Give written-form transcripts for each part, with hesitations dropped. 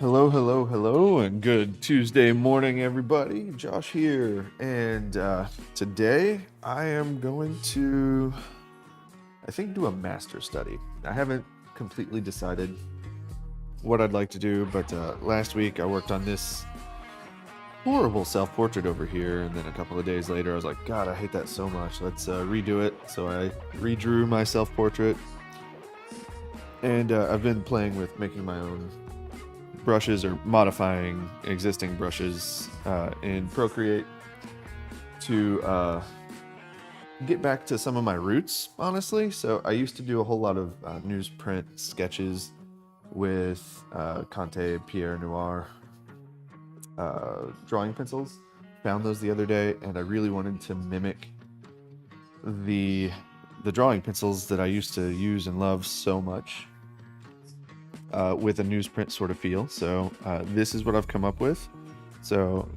Hello, hello, hello, and good Tuesday morning, everybody. Josh here, and today I am going to, I think, do a master study. I haven't completely decided what I'd like to do, but last week I worked on this horrible self-portrait over here, and then a couple of days later I was like, God, I hate that so much. Let's redo it. So I redrew my self-portrait, and I've been playing with making my own brushes or modifying existing brushes in Procreate to get back to some of my roots, honestly. So I used to do a whole lot of newsprint sketches with Conte Pierre Noir drawing pencils. Found those the other day, and I really wanted to mimic the drawing pencils that I used to use and love so much with a newsprint sort of feel. So this is what I've come up with. So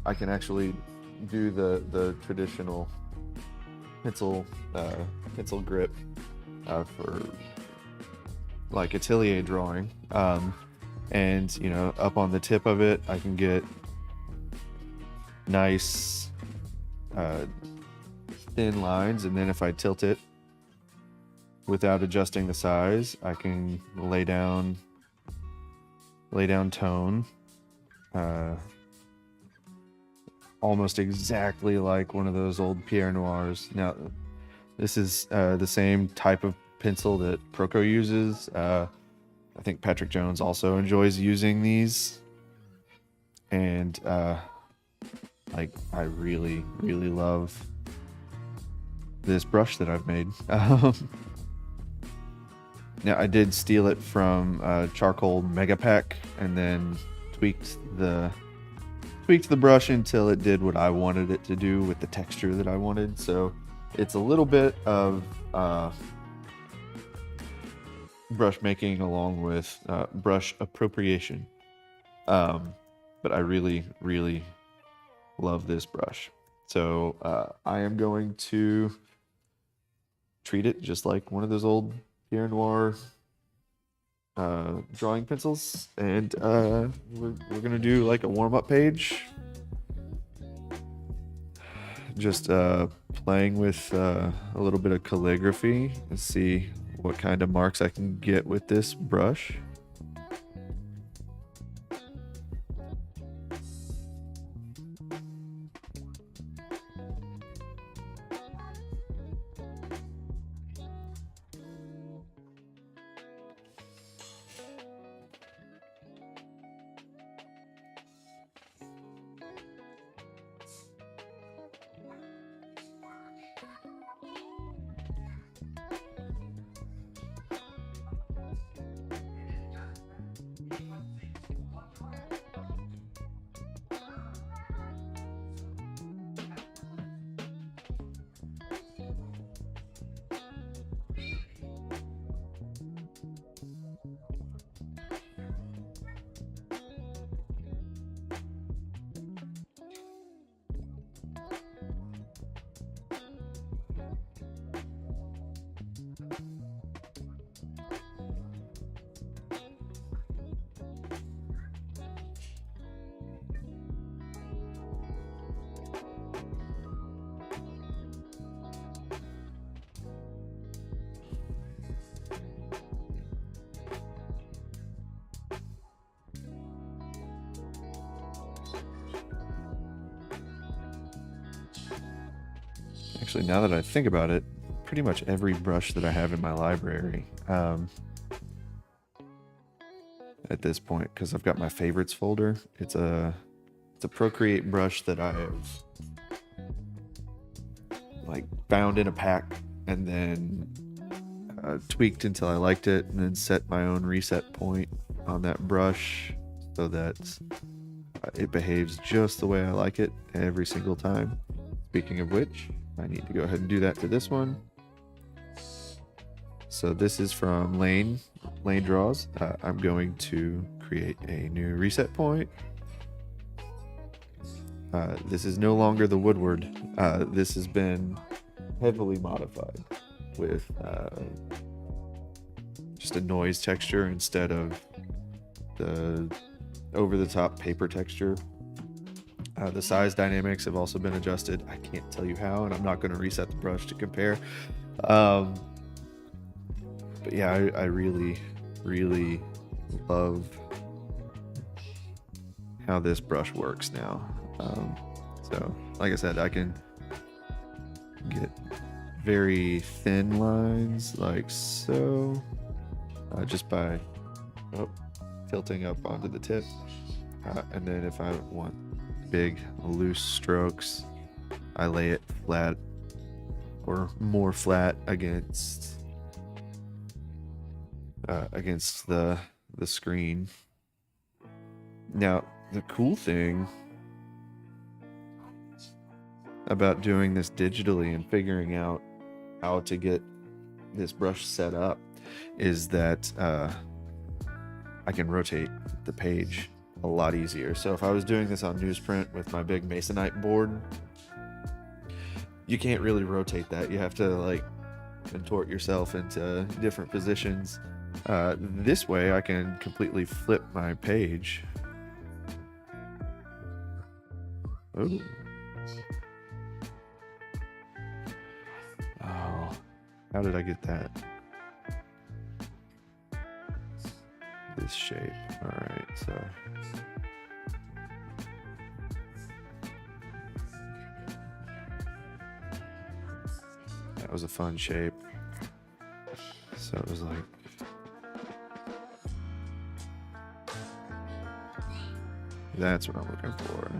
I can actually do the traditional pencil grip for like atelier drawing, and you know, up on the tip of it I can get nice thin lines, and then if I tilt it without adjusting the size, I can lay down tone, almost exactly like one of those old Pierre Noirs. Now, this is the same type of pencil that Proco uses. I think Patrick Jones also enjoys using these, and like, I really, really love this brush that I've made. Now, I did steal it from Charcoal Mega Pack, and then tweaked the brush until it did what I wanted it to do with the texture that I wanted. So it's a little bit of brush making along with brush appropriation. But I really, really love this brush. So I am going to treat it just like one of those old Pierre Noir drawing pencils, and we're gonna do like a warm-up page, just playing with a little bit of calligraphy and see what kind of marks I can get with this brush. Actually, now that I think about it, pretty much every brush that I have in my library at this point, because I've got my favorites folder. It's a Procreate brush that I've like found in a pack, and then tweaked until I liked it, and then set my own reset point on that brush so that it behaves just the way I like it every single time. Speaking of which, I need to go ahead and do that to this one. So this is from Lane Draws. I'm going to create a new reset point. This is no longer the Woodward. This has been heavily modified with just a noise texture instead of the over-the-top paper texture. The size dynamics have also been adjusted. I can't tell you how, and I'm not going to reset the brush to compare. But yeah, I really, really love how this brush works now. So, like I said, I can get very thin lines like so, just by tilting up onto the tip. And then if I want big loose strokes, I lay it flat or more flat against the screen. Now, the cool thing about doing this digitally and figuring out how to get this brush set up is that I can rotate the page a lot easier. So if I was doing this on newsprint with my big Masonite board, you can't really rotate that. You have to like contort yourself into different positions. This way I can completely flip my page. Oh, how did I get that? This shape. All right, so that was a fun shape. So it was like that's what I'm looking for.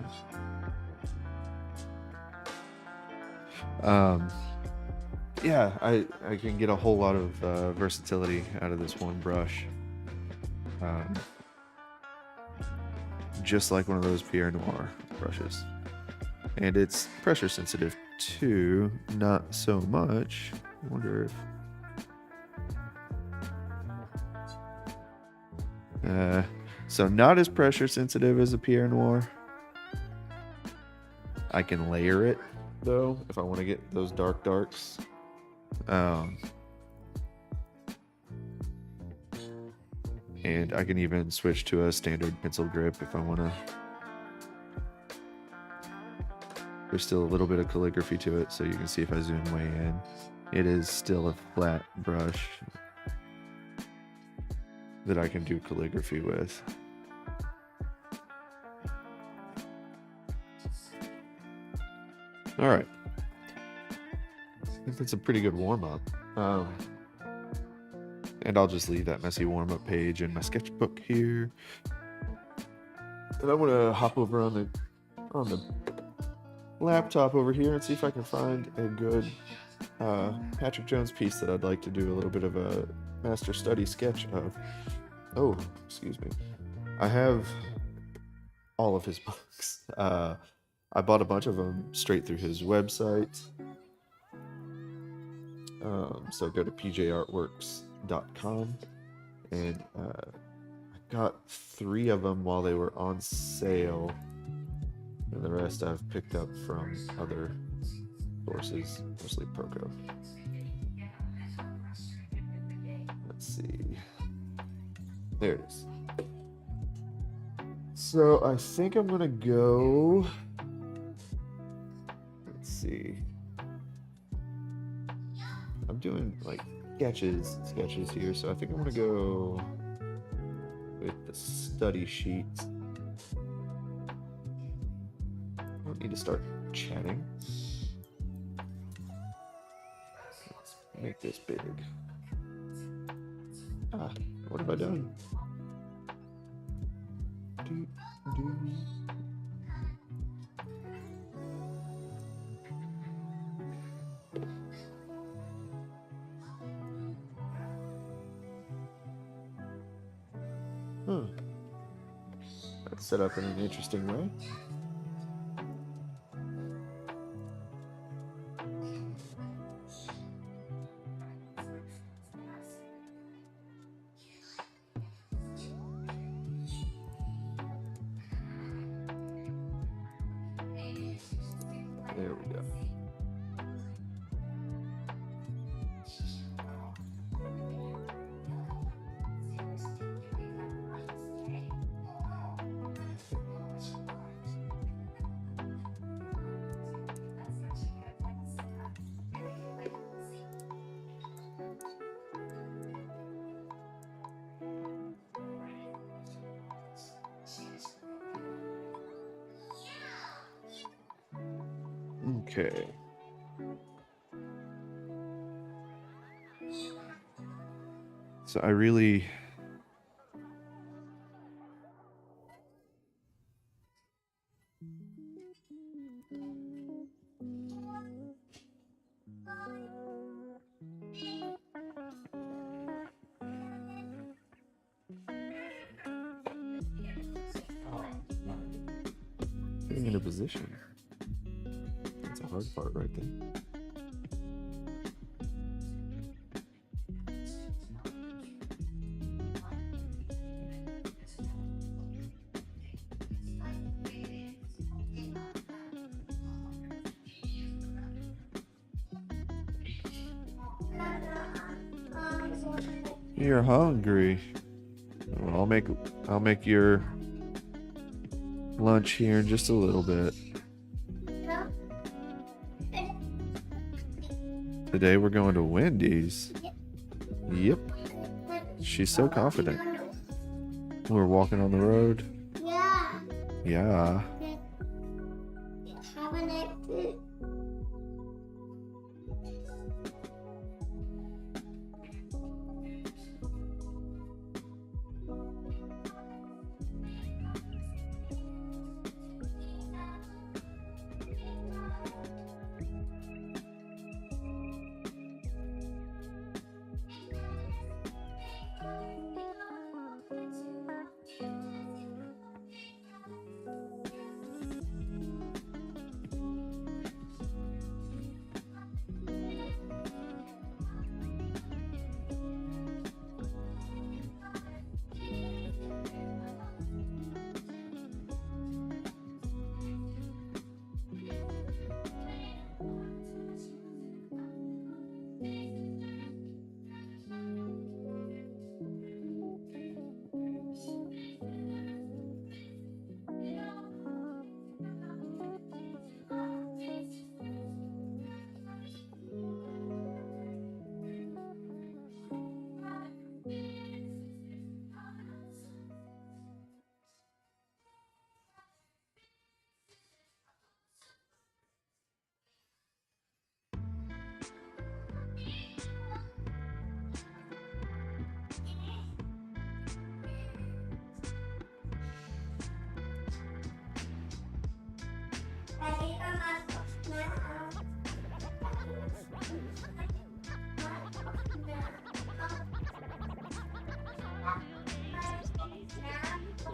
Yeah, I can get a whole lot of versatility out of this one brush. Just like one of those Pierre Noir brushes. And it's pressure sensitive too, not so much. I wonder if... so not as pressure sensitive as a Pierre Noir. I can layer it though, if I want to get those darks. And I can even switch to a standard pencil grip if I want to. There's still a little bit of calligraphy to it, so you can see if I zoom way in, it is still a flat brush that I can do calligraphy with. All right. I think that's a pretty good warm-up. And I'll just leave that messy warm-up page in my sketchbook here. And I'm gonna hop over on the laptop over here and see if I can find a good Patrick Jones piece that I'd like to do a little bit of a master study sketch of. Oh, excuse me. I have all of his books. I bought a bunch of them straight through his website. So go to pjartworks.com, and I got 3 of them while they were on sale, and the rest I've picked up from other sources, mostly Proco. Let's see. There it is. So I think I'm gonna go. Let's see. I'm doing like sketches here, so I think I'm gonna go with the study sheet. I don't need to start chatting. Let's make this big. What have I done? That's set up in an interesting way. There we go. Okay. So I really... Getting into position. That's a hard part right there. You're hungry. Well, I'll make your lunch here in just a little bit. Today we're going to Wendy's. Yep. She's so confident. We're walking on the road. Yeah. Yeah. Have a nice food.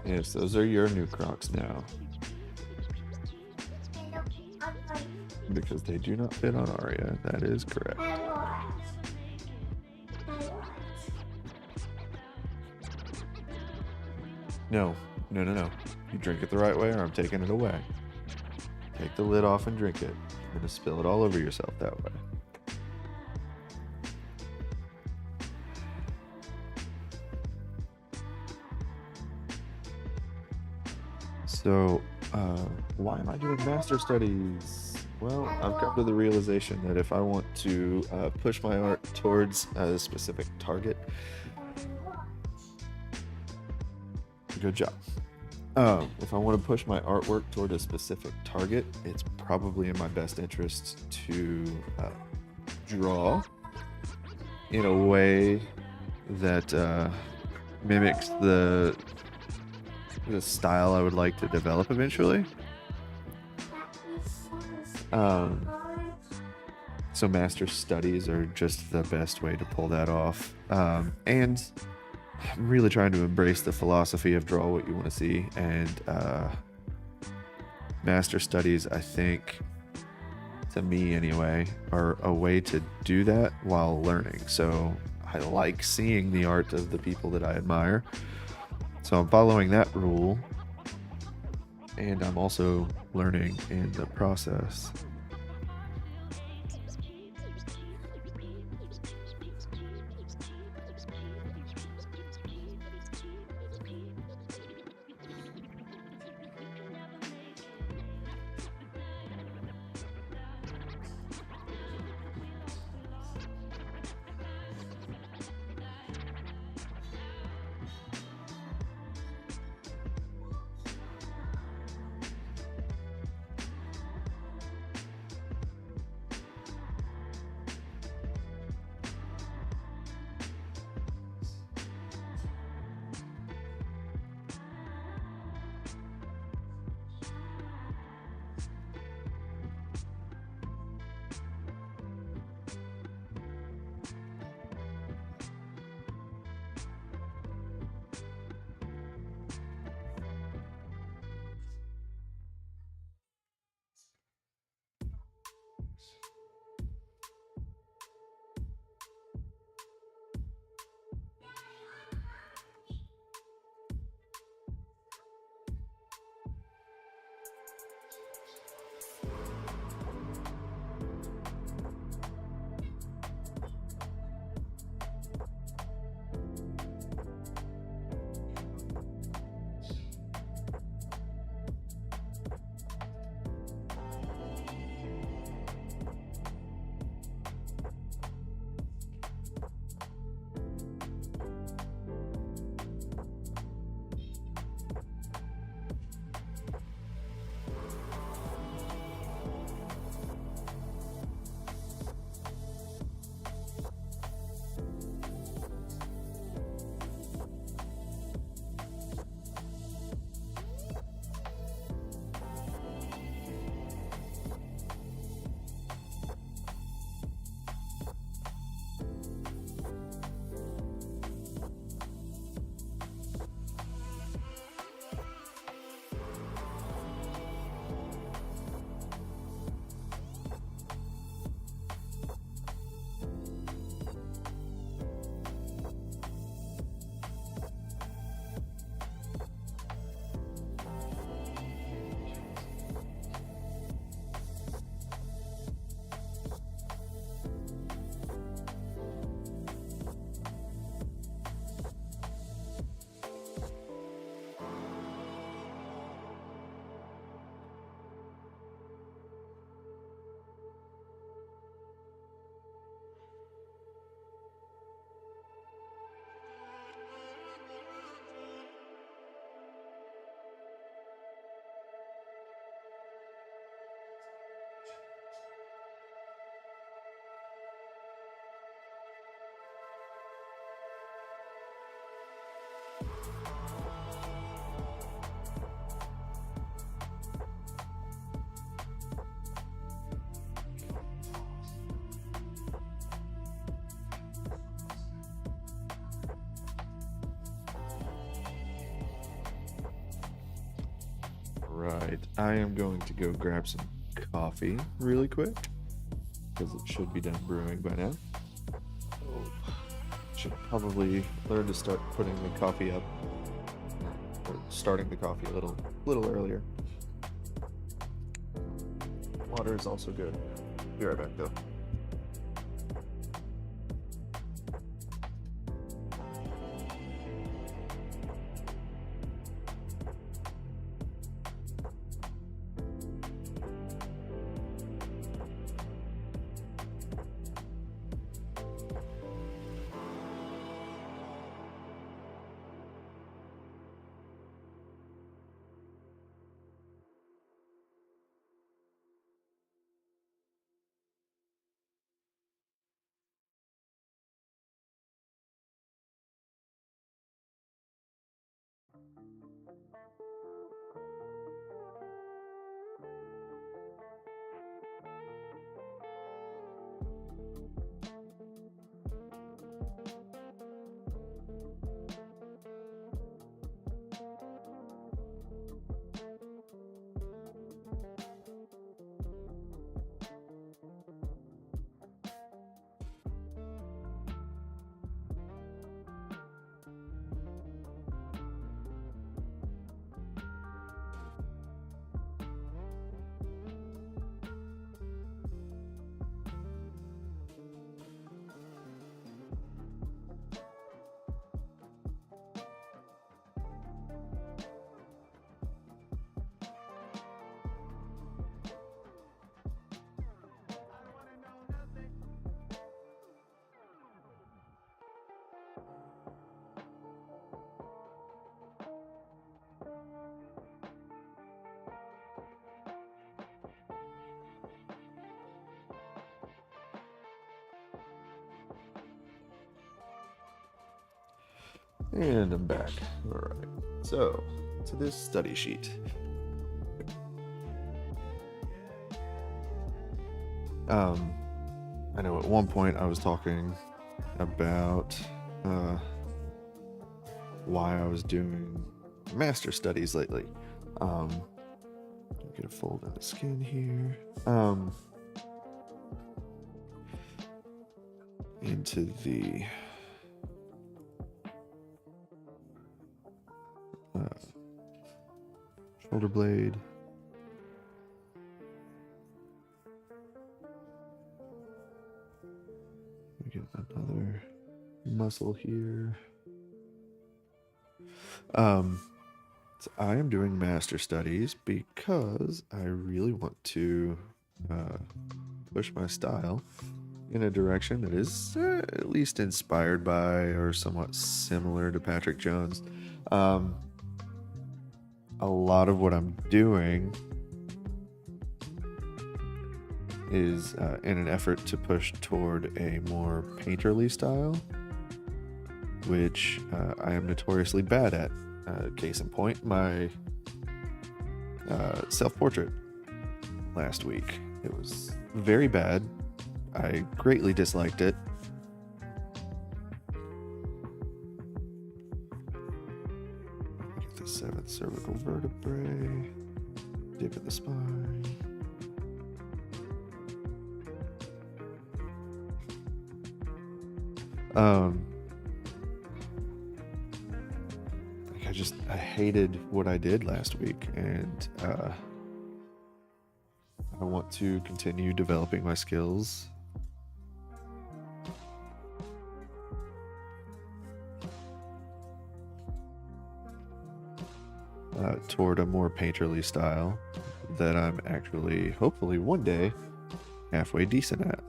Yes, those are your new Crocs now. Because they do not fit on Aria. That is correct. No. No, no, no. You drink it the right way or I'm taking it away. Take the lid off and drink it. You're going to spill it all over yourself that way. So, why am I doing master studies? Well, I've come to the realization that if I want to push my art towards a specific target, good job. If I want to push my artwork toward a specific target, it's probably in my best interest to draw in a way that mimics the style I would like to develop eventually. So master studies are just the best way to pull that off. And I'm really trying to embrace the philosophy of draw what you want to see, and master studies, I think, to me anyway, are a way to do that while learning. So I like seeing the art of the people that I admire. So I'm following that rule, and I'm also learning in the process. right, I am going to go grab some coffee really quick because it should be done brewing by now. Oh, should probably learn to start putting the coffee up, or starting the coffee a little earlier. Water is also good. Be right back though. And I'm back. All right. So, to this study sheet. I know at one point I was talking about why I was doing master studies lately. Get a fold in the skin here. Into the shoulder blade. We get another muscle here. So I am doing master studies because I really want to push my style in a direction that is at least inspired by or somewhat similar to Patrick Jones. A lot of what I'm doing is in an effort to push toward a more painterly style, which I am notoriously bad at. Case in point, my self-portrait last week. It was very bad. I greatly disliked it. Get the 7th cervical vertebrae. Dip in the spine. I hated what I did last week, and I want to continue developing my skills. Toward a more painterly style that I'm actually, hopefully one day, halfway decent at.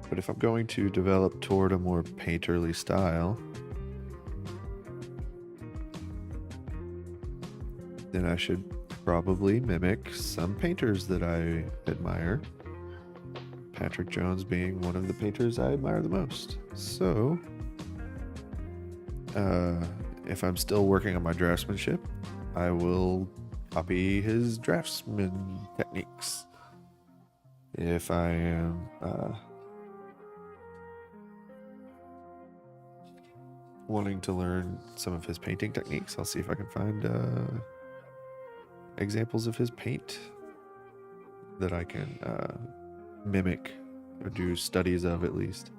But if I'm going to develop toward a more painterly style, then I should probably mimic some painters that I admire. Patrick Jones being one of the painters I admire the most. So, if I'm still working on my draftsmanship, I will copy his draftsman techniques. If I am wanting to learn some of his painting techniques, I'll see if I can find examples of his paint that I can mimic or do studies of at least.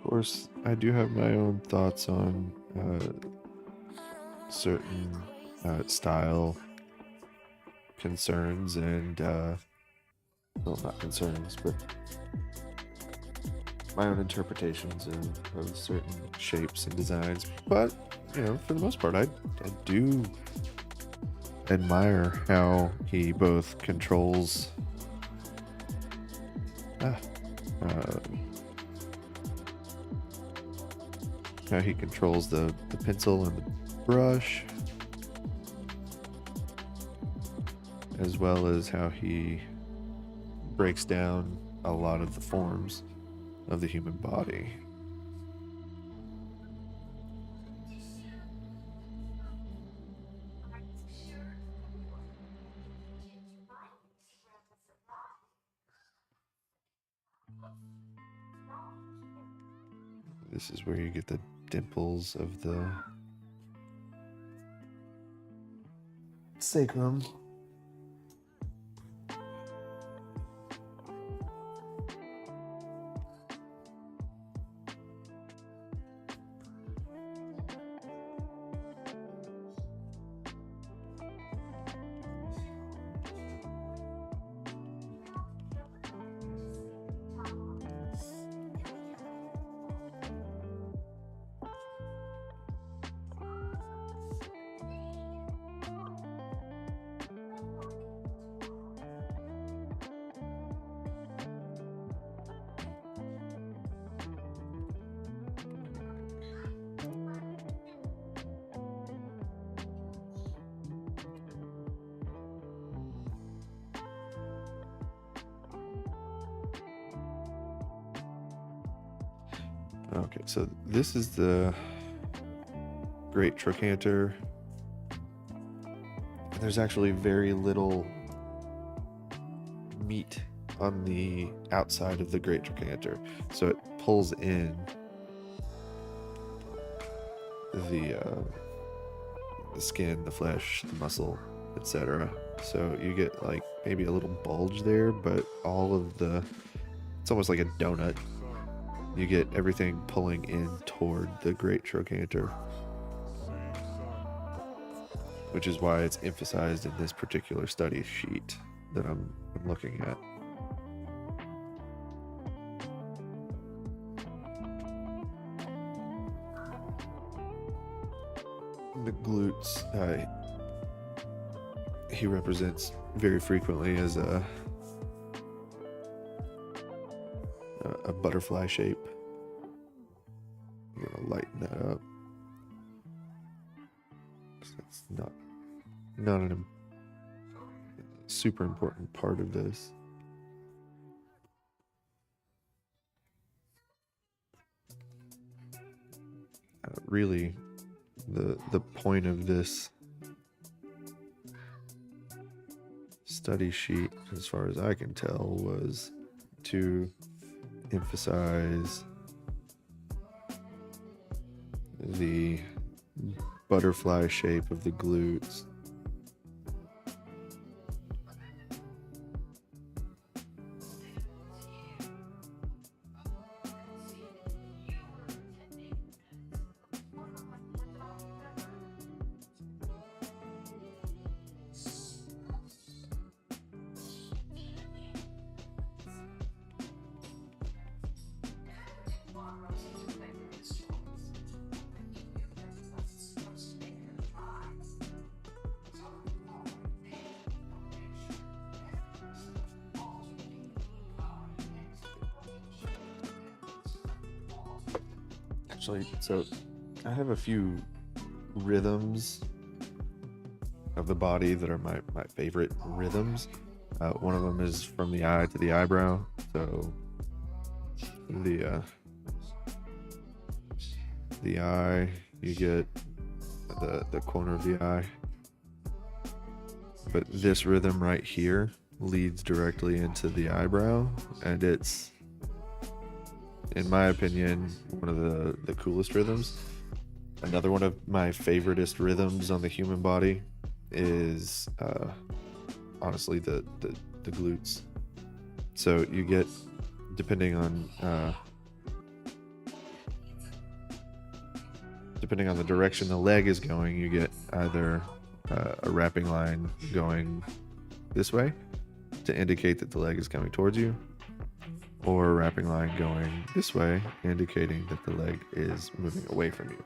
Of course, I do have my own thoughts on certain style concerns and, well, not concerns, but my own interpretations of certain shapes and designs. But, you know, for the most part, I do admire how he both controls how he controls the pencil and the brush, as well as how he breaks down a lot of the forms of the human body. This is where you get the dimples of the sacrum. Okay, so this is the great trochanter. And there's actually very little meat on the outside of the great trochanter, so it pulls in the skin, the flesh, the muscle, etc. So you get like maybe a little bulge there, but all of the it's almost like a donut. You get everything pulling in toward the great trochanter, which is why it's emphasized in this particular study sheet that I'm looking at. The glutes, he represents very frequently as a butterfly shape. I'm gonna lighten that up. That's not a super important part of this. Really, the point of this study sheet, as far as I can tell, was to emphasize the butterfly shape of the glutes. Actually, so I have a few rhythms of the body that are my favorite rhythms. One of them is from the eye to the eyebrow. So the eye, you get the corner of the eye. But this rhythm right here leads directly into the eyebrow, and it's, in my opinion, one of the coolest rhythms. Another one of my favoriteest rhythms on the human body is honestly the glutes. So you get, depending on the direction the leg is going, you get either a wrapping line going this way to indicate that the leg is coming towards you, or a wrapping line going this way, indicating that the leg is moving away from you.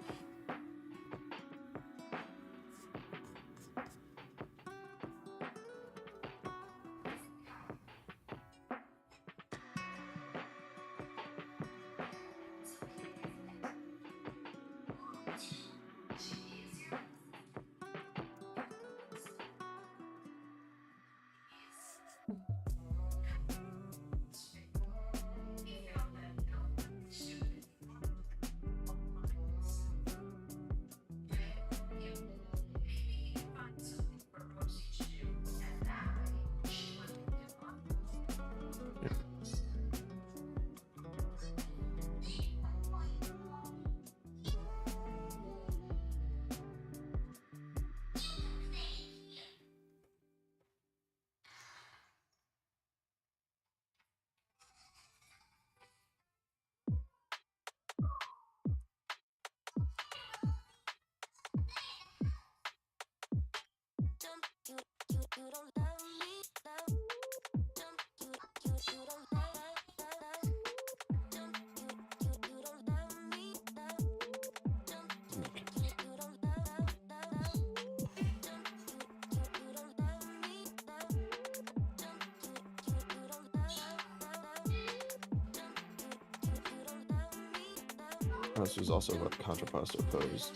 This was also a contrapposto pose.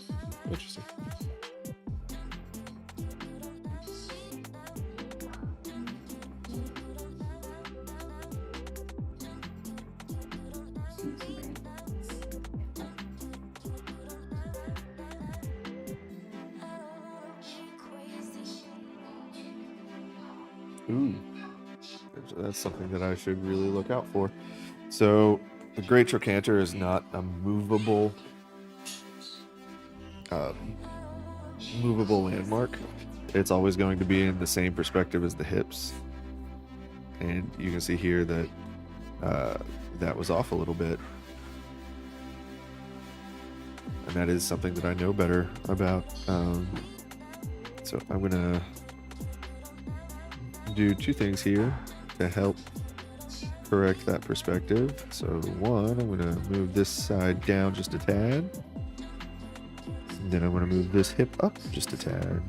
Interesting. Ooh, that's something that I should really look out for. So the great trochanter is not a movable landmark. It's always going to be in the same perspective as the hips. And you can see here that that was off a little bit. And that is something that I know better about. So I'm gonna do two things here to help correct that perspective. So one, I'm gonna move this side down just a tad. And then I'm gonna move this hip up just a tad.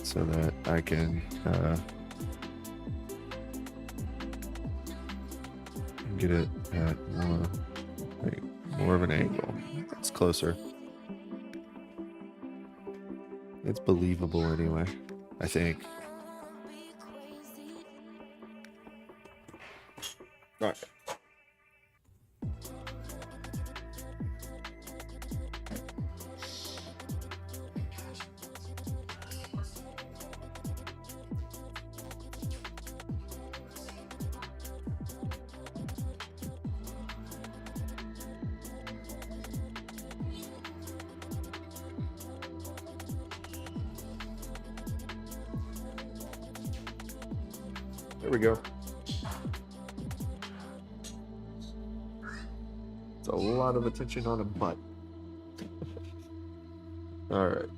So that I can get it at more of an angle. It's closer. It's believable anyway, I think. All right. There we go. It's a lot of attention on a butt. All right.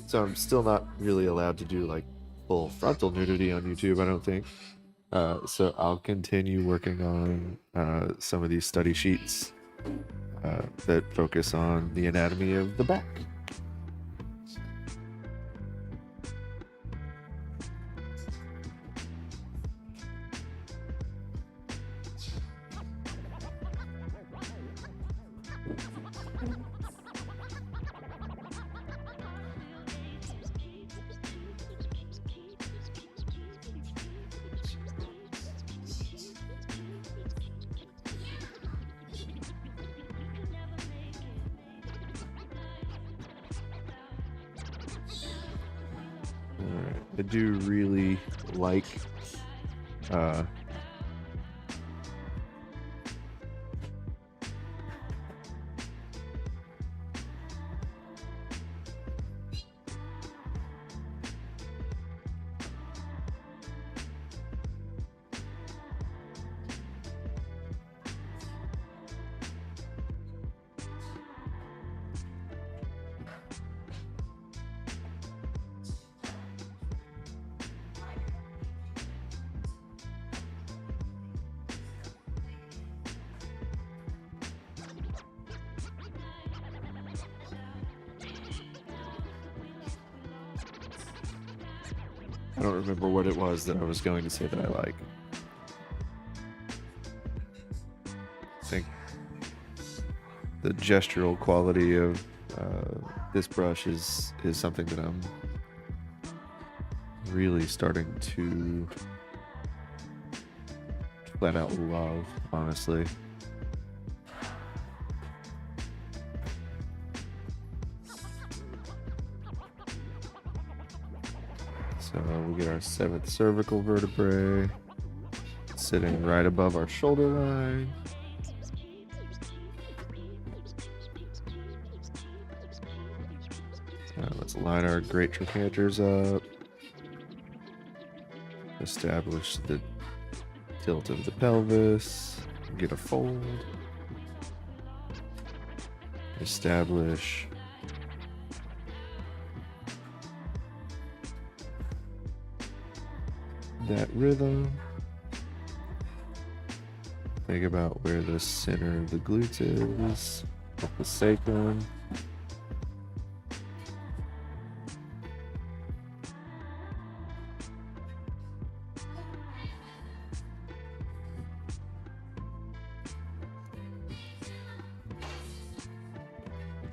So I'm still not really allowed to do like full frontal nudity on YouTube, I don't think. So I'll continue working on some of these study sheets that focus on the anatomy of the back. I do really like I don't remember what it was that I was going to say that I like. I think the gestural quality of this brush is something that I'm really starting to flat out love, honestly. So we get our 7th cervical vertebrae sitting right above our shoulder line. Let's line our great trochanters up. Establish the tilt of the pelvis. Get a fold. Establish that rhythm. Think about where the center of the glutes is, with the sacrum.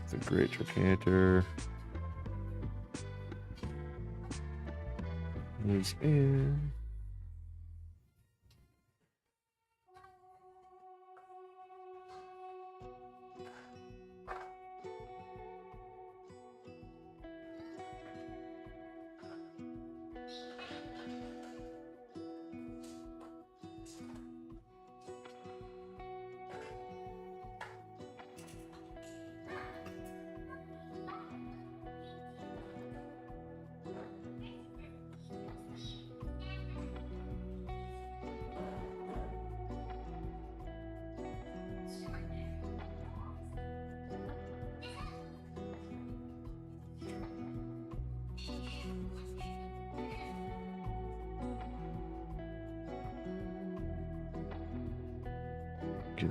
The great trochanter moves in. Get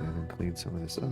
in and clean some of this up.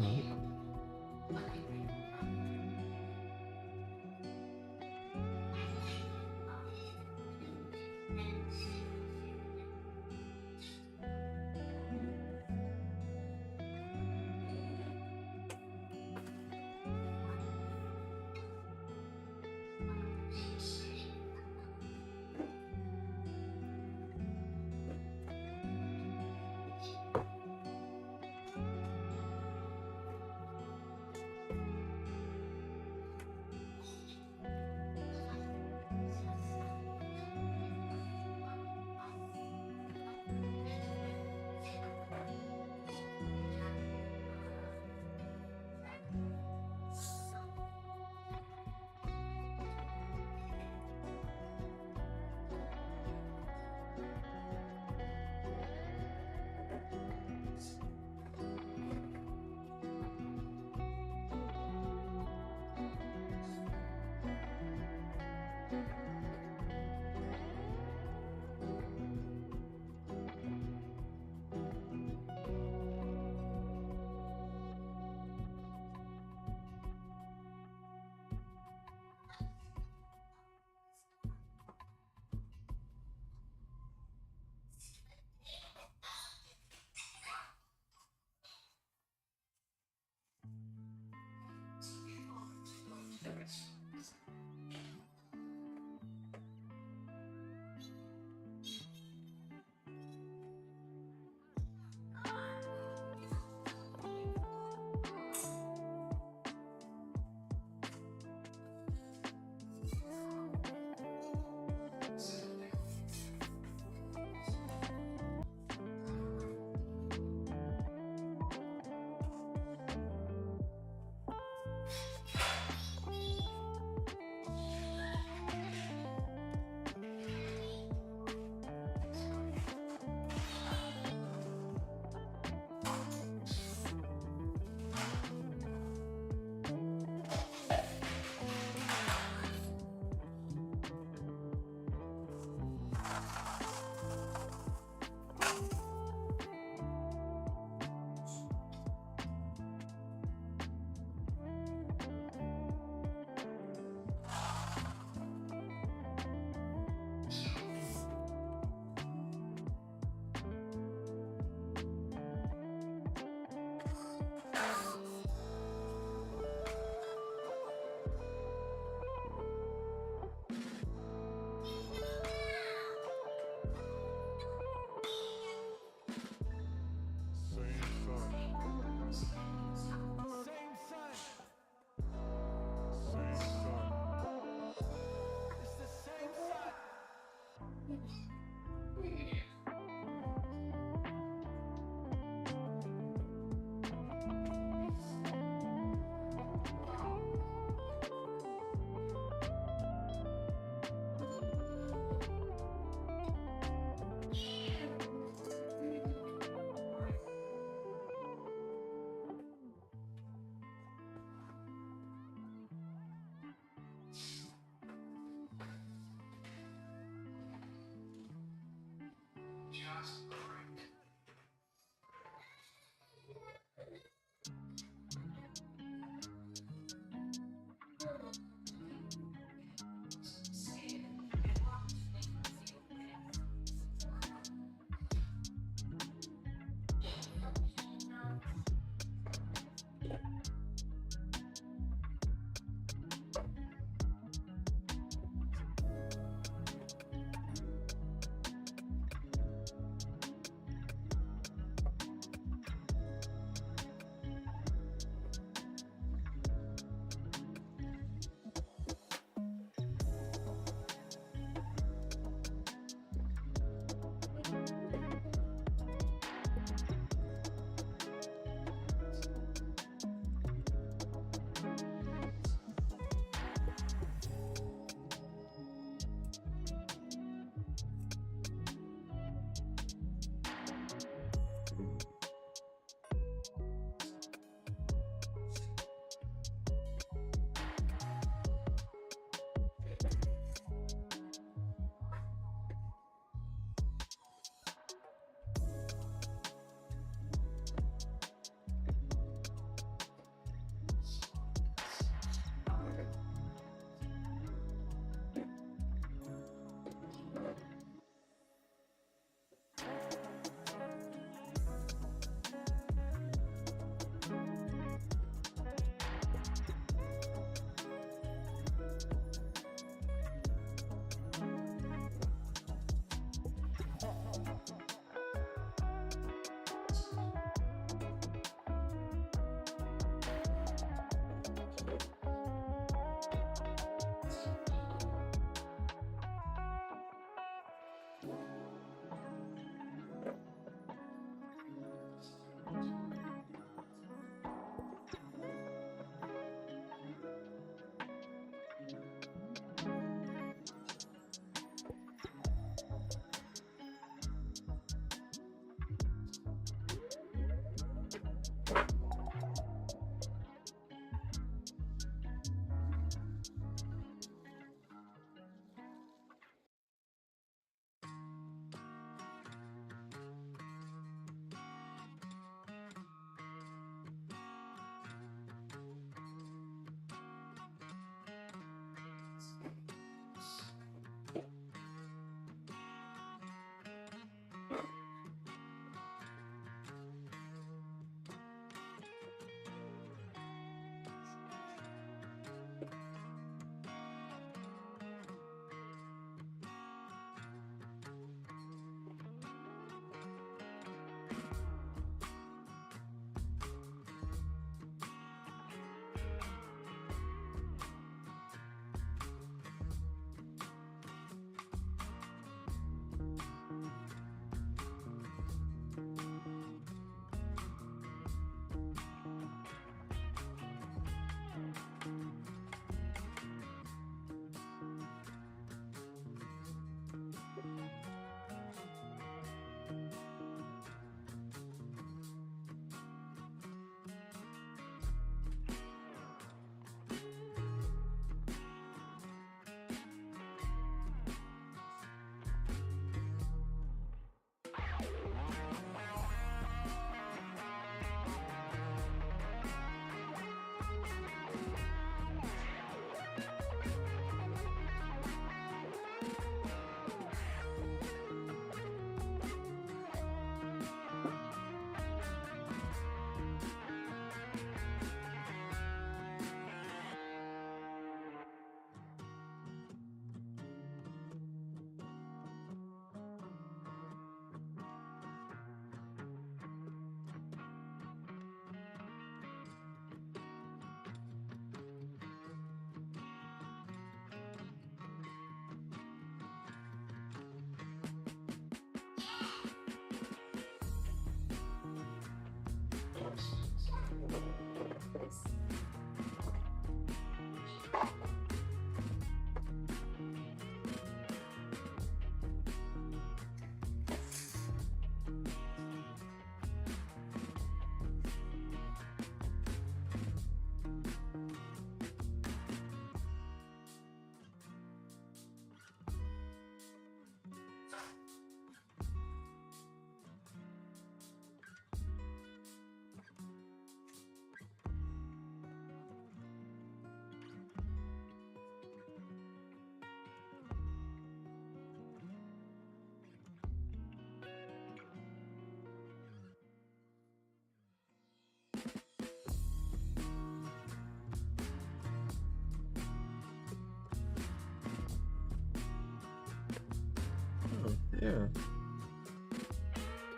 Yeah.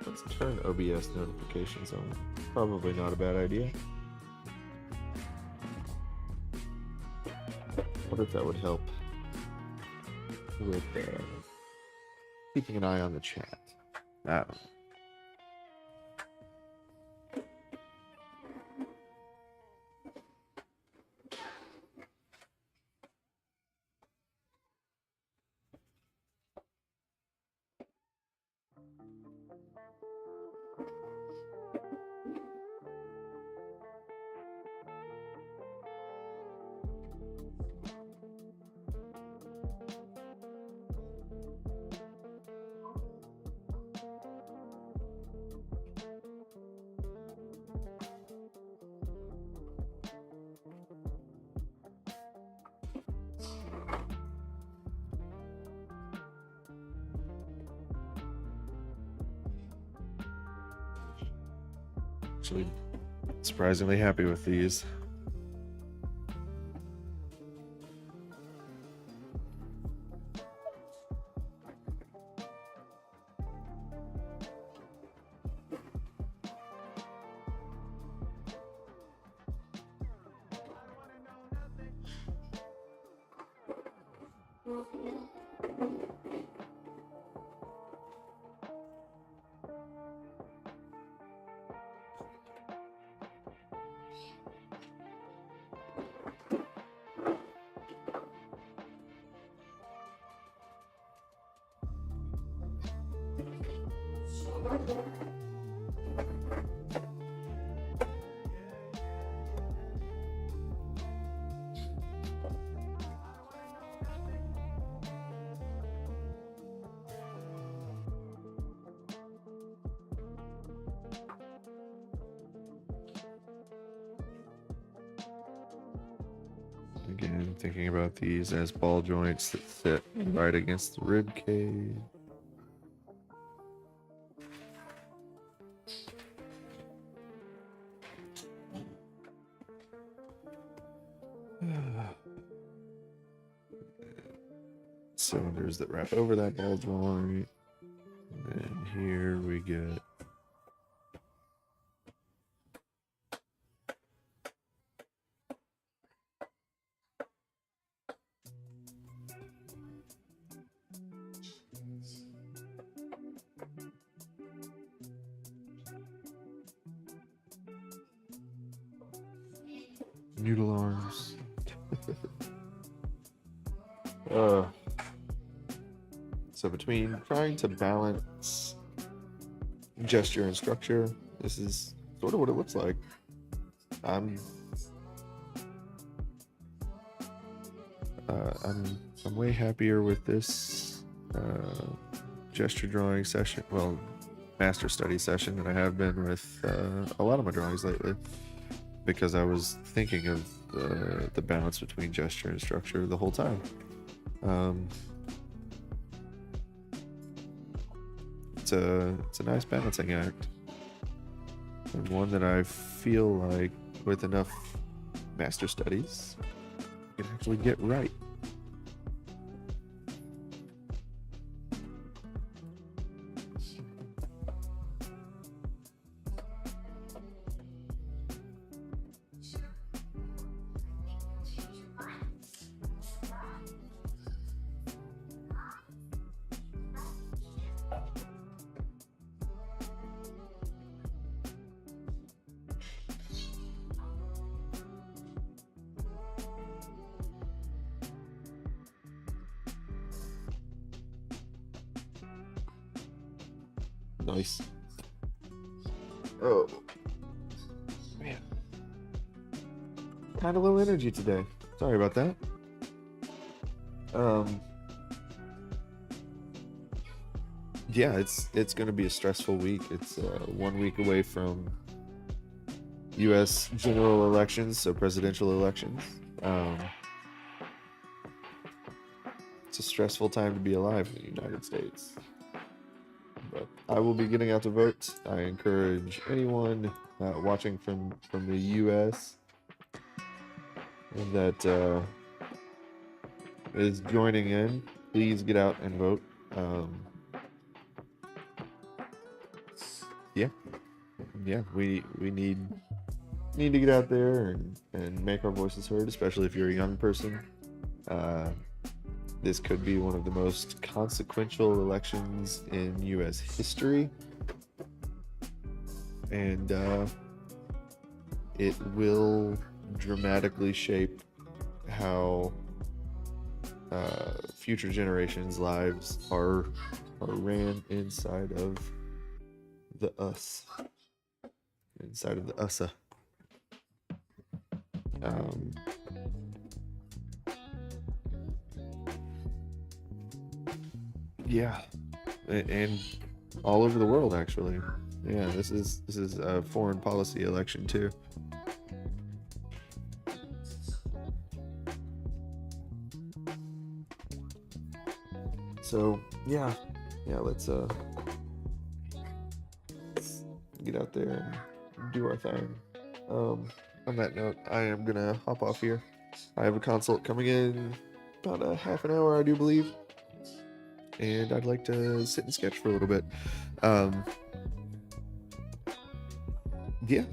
Let's turn OBS notifications on. Probably not a bad idea. What if that would help with keeping an eye on the chat? I don't know. Actually, surprisingly happy with these. Again, thinking about these as ball joints that sit right against the rib cage. Cylinders that wrap over that ball joint. And then here we get noodle arms. So between trying to balance gesture and structure, this is sort of what it looks like. I'm way happier with this gesture drawing session, well, master study session, than I have been with a lot of my drawings lately, because I was thinking of the balance between gesture and structure the whole time. It's a nice balancing act, and one that I feel like with enough master studies you can actually get right. Nice. Oh, man. Kind of low energy today. Sorry about that. Yeah, it's going to be a stressful week. It's 1 week away from U.S. general elections, so presidential elections. It's a stressful time to be alive in the United States. But I will be getting out to vote. I encourage anyone watching from the U.S. that is joining in, please get out and vote. yeah, yeah, we need to get out there and make our voices heard, especially if you're a young person. Uh, this could be one of the most consequential elections in U.S. history, and it will dramatically shape how future generations' lives are ran inside of the us, inside of the USA. Um, yeah, and all over the world actually. Yeah, this is a foreign policy election too. So yeah, let's get out there and do our thing. On that note, I am gonna hop off here. I have a consult coming in about a half an hour, I do believe, and I'd like to sit and sketch for a little bit. Yeah,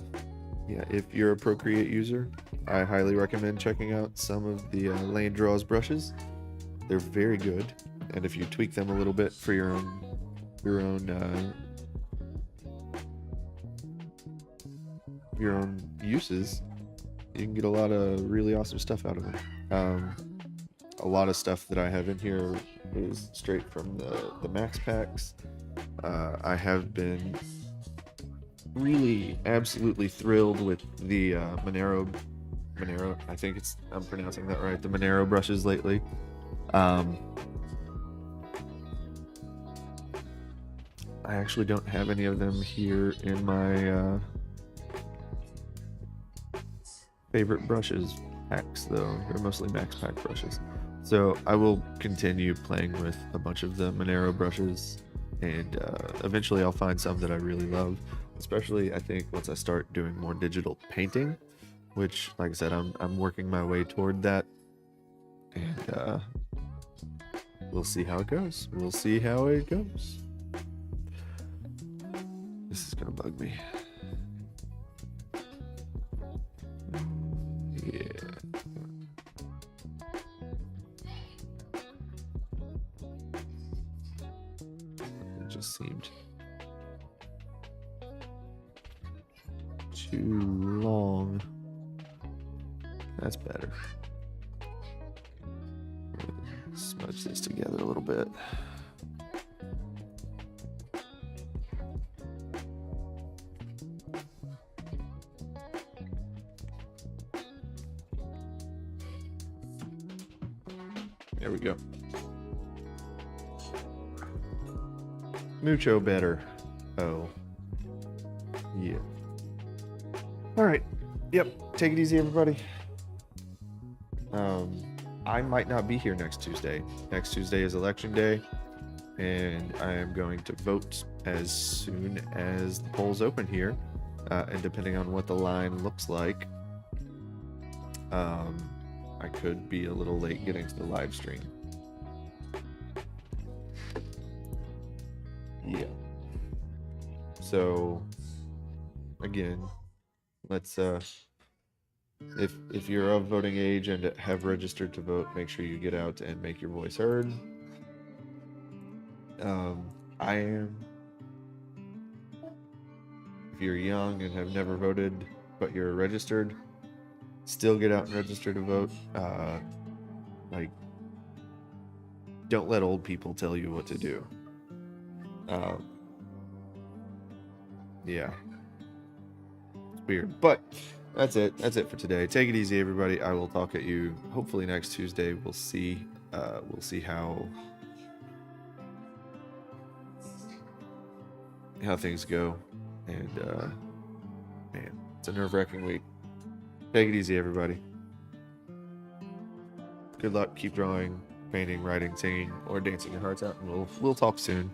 if you're a Procreate user, I highly recommend checking out some of the Lane Draws brushes. They're very good, and if you tweak them a little bit for your own uses, you can get a lot of really awesome stuff out of them. A lot of stuff that I have in here is straight from the Max Packs. I have been really absolutely thrilled with the Monero, I think I'm pronouncing that right, the Monero brushes lately. I actually don't have any of them here in my favorite brushes packs, though. They're mostly Max Pack brushes. So I will continue playing with a bunch of the Monero brushes, and eventually I'll find some that I really love, especially I think once I start doing more digital painting, which, like I said, I'm working my way toward that, and we'll see how it goes. This is gonna bug me. Yeah. It just seemed too long. That's better. Smudge this together a little bit. There we go. Mucho better. Oh. Yeah. All right. Yep. Take it easy, everybody. I might not be here next Tuesday. Next Tuesday is election day, and I am going to vote as soon as the polls open here. And depending on what the line looks like, I could be a little late getting to the live stream. Yeah. So, again, let's if you're of voting age and have registered to vote, make sure you get out and make your voice heard. I am. If you're young and have never voted, but you're registered, still get out and register to vote. Like, don't let old people tell you what to do. Yeah. It's weird, but that's it for today. Take it easy, everybody. I will talk at you hopefully next Tuesday. We'll see how things go, and man, it's a nerve-wracking week. Take it easy, everybody. Good luck. Keep drawing, painting, writing, singing, or dancing your hearts out, and we'll talk soon.